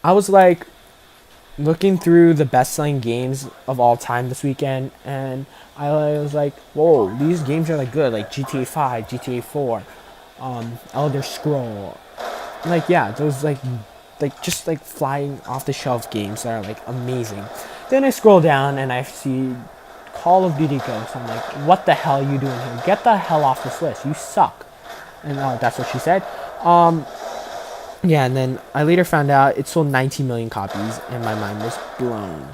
I was like looking through the best-selling games of all time this weekend, and I was like, whoa, these games are like good, like GTA 5, GTA 4, Elder Scroll, like yeah, those like just like flying off the shelf games that are like amazing. Then I scroll down and I see Call of Duty Ghosts. I'm like, what the hell are you doing here? Get the hell off this list. You suck. And that's what she said. Um, yeah, and then I later found out it sold 19 million copies, and my mind was blown.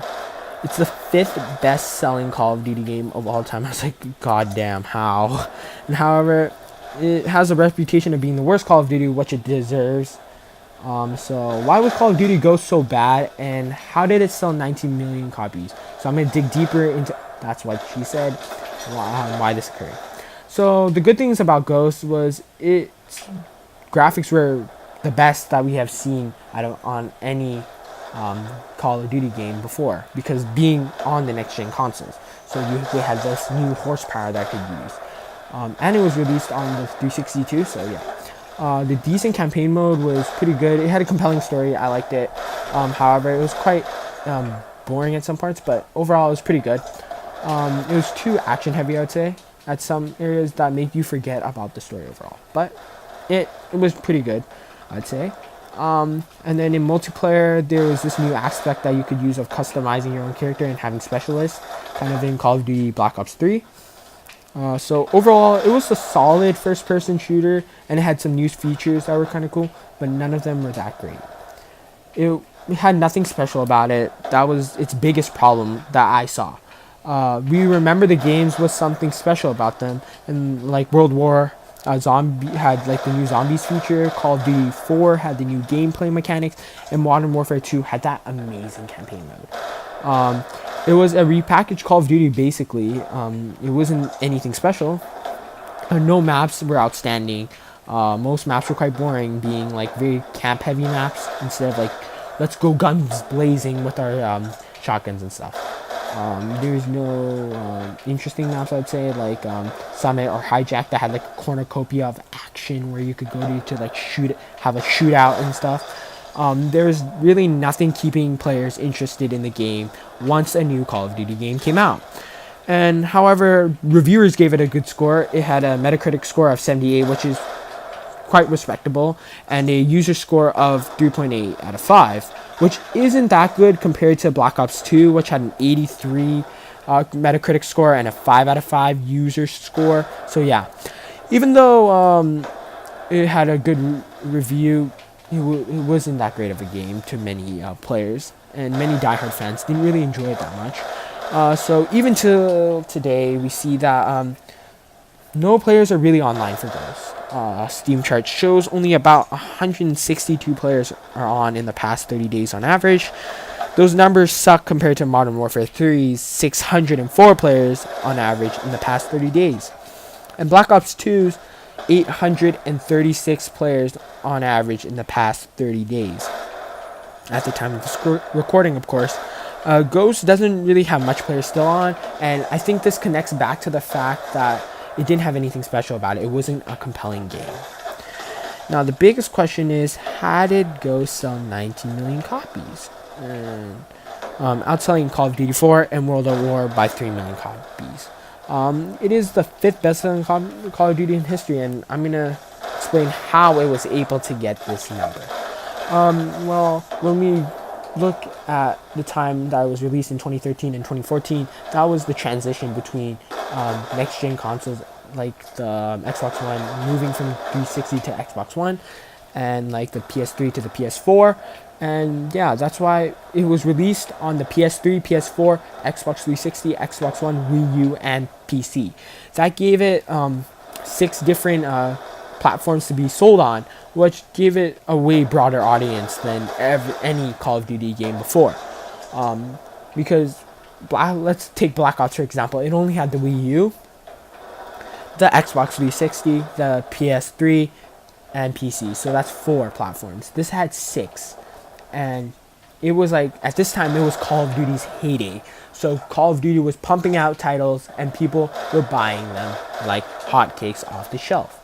It's the fifth best-selling Call of Duty game of all time. I was like, God damn, how? And however, it has a reputation of being the worst Call of Duty, which it deserves. So why was Call of Duty Ghosts so bad, and how did it sell 19 million copies? So I'm gonna dig deeper into. That's what she said. Why this occurred. So the good things about Ghosts was its graphics were the best that we have seen on any Call of Duty game before, because being on the next gen consoles, so they had this new horsepower that I could use, and it was released on the 360 too. So yeah, the decent campaign mode was pretty good. It had a compelling story. I liked it. However, it was quite boring at some parts, but overall it was pretty good. It was too action heavy, I would say, at some areas that make you forget about the story overall. But it was pretty good, I'd say. And then in multiplayer, there was this new aspect that you could use of customizing your own character and having specialists, kind of in Call of Duty Black Ops 3. So overall, it was a solid first-person shooter, and it had some new features that were kind of cool, but none of them were that great. It had nothing special about it. That was its biggest problem that I saw. We remember the games with something special about them, and like World War Zombie had like the new zombies feature. Call of Duty 4 had the new gameplay mechanics, and Modern Warfare 2 had that amazing campaign mode. It was a repackaged Call of Duty basically. It wasn't anything special. No maps were outstanding. Most maps were quite boring, being like very camp heavy maps instead of like let's go guns blazing with our shotguns and stuff. There's no interesting maps, I'd say, like Summit or Hijack, that had like a cornucopia of action where you could go to like have a shootout and stuff. There's really nothing keeping players interested in the game once a new Call of Duty game came out. And however, reviewers gave it a good score. It had a Metacritic score of 78, which is quite respectable, and a user score of 3.8 out of 5, which isn't that good compared to Black Ops 2, which had an 83 Metacritic score and a 5 out of 5 user score. So yeah, even though it had a good review, it wasn't that great of a game to many players, and many diehard fans didn't really enjoy it that much. So even till today, we see that no players are really online for Ghosts. Steam chart shows only about 162 players are on in the past 30 days on average. Those numbers suck compared to Modern Warfare 3's 604 players on average in the past 30 days. And Black Ops 2's 836 players on average in the past 30 days. At the time of this recording, of course, Ghost doesn't really have much players still on, and I think this connects back to the fact that it didn't have anything special about it. It wasn't a compelling game. Now, the biggest question is, how did Ghost sell 19 million copies? And, outselling Call of Duty 4 and World at War by 3 million copies. It is the fifth best-selling Call of Duty in history, and I'm going to explain how it was able to get this number. Well, when we look at the time that it was released in 2013 and 2014, that was the transition between next gen consoles like the Xbox One moving from 360 to Xbox One, and like the PS3 to the PS4. And yeah, that's why it was released on the PS3, PS4, Xbox 360, Xbox One, Wii U, and PC. That gave it 6 different platforms to be sold on, which gave it a way broader audience than any Call of Duty game before. Because let's take Black Ops for example. It only had the Wii U, the Xbox 360, the PS3, and PC. So that's 4 platforms. This had 6, and it was like at this time it was Call of Duty's heyday. So Call of Duty was pumping out titles, and people were buying them like hotcakes off the shelf.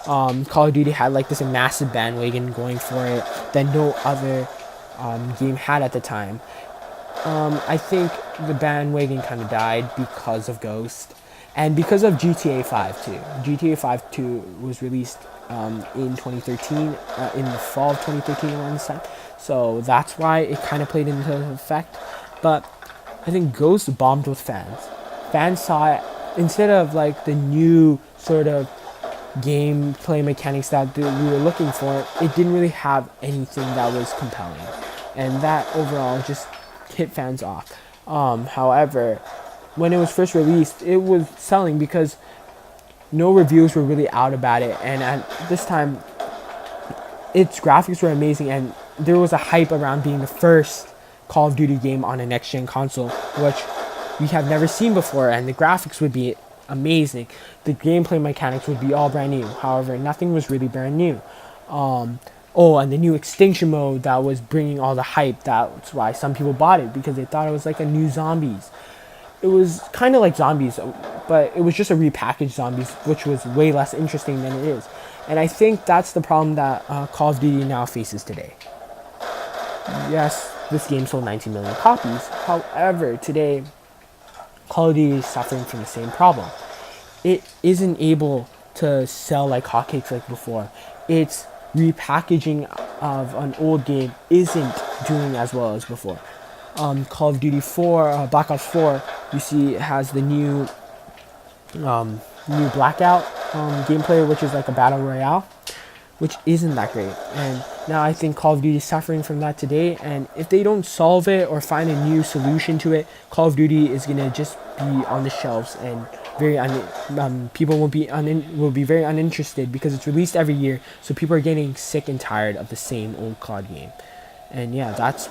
Call of Duty had like this massive bandwagon going for it that no other game had at the time. I think the bandwagon kind of died because of Ghost and because of GTA 5 too. GTA 5 2 was released in 2013, in the fall of 2013 around this time. So that's why it kind of played into effect. But I think Ghost bombed with fans. Fans saw it instead of like the new sort of gameplay mechanics that we were looking for. It didn't really have anything that was compelling, and that overall just hit fans off. However, when it was first released, it was selling because no reviews were really out about it, and at this time, its graphics were amazing, and there was a hype around being the first Call of Duty game on a next-gen console, which we have never seen before, and the graphics would be amazing. The gameplay mechanics would be all brand new. However, nothing was really brand new. And the new extinction mode that was bringing all the hype. That's why some people bought it, because they thought it was like a new zombies. It was kind of like zombies, but it was just a repackaged zombies, which was way less interesting than it is. And I think that's the problem that Call of Duty now faces today. Yes, this game sold 19 million copies. However, today, Call of Duty is suffering from the same problem. It isn't able to sell like hotcakes like before. Its repackaging of an old game isn't doing as well as before. Call of Duty 4, Black Ops 4, you see it has the new Blackout gameplay, which is like a battle royale, which isn't that great. And now I think Call of Duty is suffering from that today. And if they don't solve it or find a new solution to it, Call of Duty is gonna just be on the shelves, and people will be very uninterested because it's released every year. So people are getting sick and tired of the same old COD game. And yeah, that's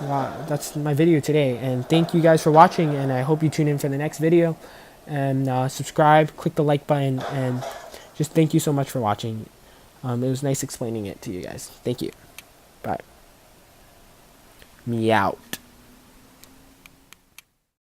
my video today. And thank you guys for watching, and I hope you tune in for the next video. And subscribe, click the like button, and just thank you so much for watching. It was nice explaining it to you guys. Thank you. Bye. Me out.